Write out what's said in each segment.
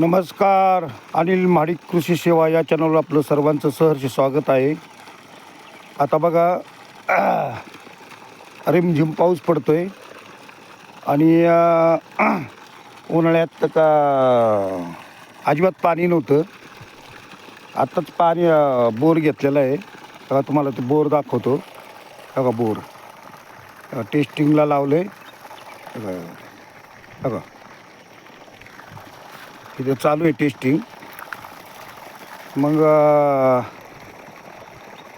नमस्कार. अनिल महाडिक कृषी सेवा या चॅनलवर आपलं सर्वांचं सहर्ष स्वागत आहे. आता बघा रिमझिम पाऊस पडतोय आणि उन्हाळ्यात का अजिबात पाणी नव्हतं. आत्ताच पाणी बोर घेतलेलं आहे. बघा तुम्हाला ते बोर दाखवतो. बघा बोर टेस्टिंगला लावलं आहे. बघा इथे चालू आहे टेस्टिंग. मग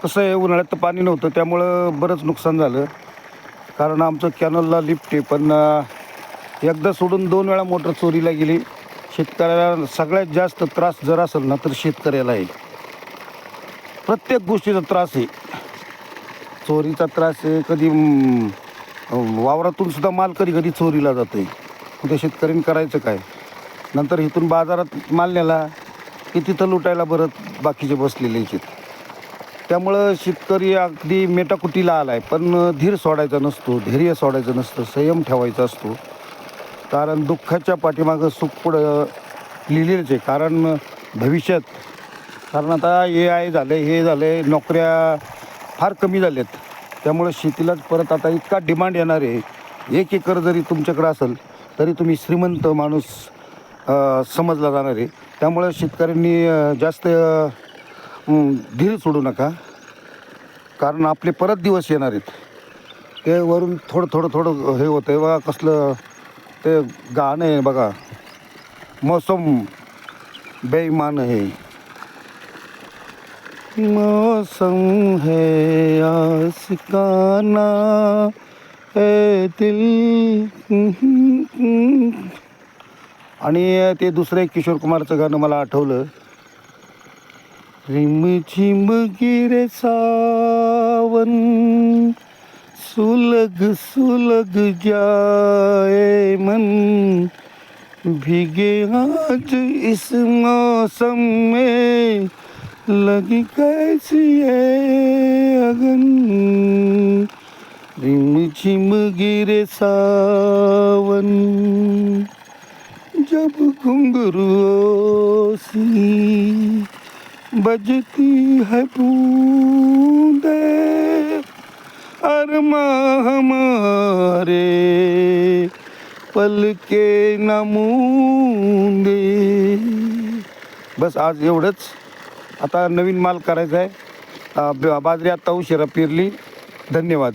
कसं आहे, उन्हाळ्यात तर पाणी नव्हतं त्यामुळं बरंच नुकसान झालं. कारण आमचं कॅनलला लिफ्ट आहे, पण एकदा सोडून 2 वेळा मोटर चोरीला गेली. शेतकऱ्याला सगळ्यात जास्त त्रास जर असेल ना तर शेतकऱ्याला आहे. प्रत्येक गोष्टीचा त्रास आहे. चोरीचा त्रास आहे. कधी वावरातून सुद्धा माल कधी चोरीला जातो आहे. त्या शेतकऱ्यांनी करायचं काय? नंतर इथून बाजारात माल नेला की तिथं लुटायला परत बाकीचे बसलेले आहेत. त्यामुळं शेतकरी अगदी मेटाकुटीला आला आहे. पण धीर सोडायचा नसतो, धैर्य सोडायचं नसतं, संयम ठेवायचा असतो. कारण दुःखाच्या पाठीमागं सुख पुढं लिहिलेलंच आहे. कारण भविष्यात, कारण आता AI झालं, हे झालं, नोकऱ्या फार कमी झाल्यात. त्यामुळं शेतीलाच परत आता इतका डिमांड येणार आहे. 1 एकर जरी तुमच्याकडं असेल तरी तुम्ही श्रीमंत माणूस समजला जाणार आहे. त्यामुळं शेतकऱ्यांनी जास्त धीर सोडू नका. कारण आपले परत दिवस येणार आहेत. ते वरून थोडं हे होतं आहे बघा. कसलं ते गाणं आहे बघा, मौसम बेईमान है, मौसम है आशिकाना है दिल. आणि ते दुसरं एक किशोर कुमारचं गाणं मला आठवलं. रिमझिम गिरे सावन, सुलग सुलग जाए मन, भीगे आज इस मौसम में, लगी कैसी है अगन. रिमझिम गिरे सावन, जब घुंघरूओं सी बजती है बूंदे, अरमां हमारे पल के नमूंदे. बस आज एवढंच. आता नवीन माल करायचा आहे. बाजरी आत्ता उशिरा पेरली. धन्यवाद.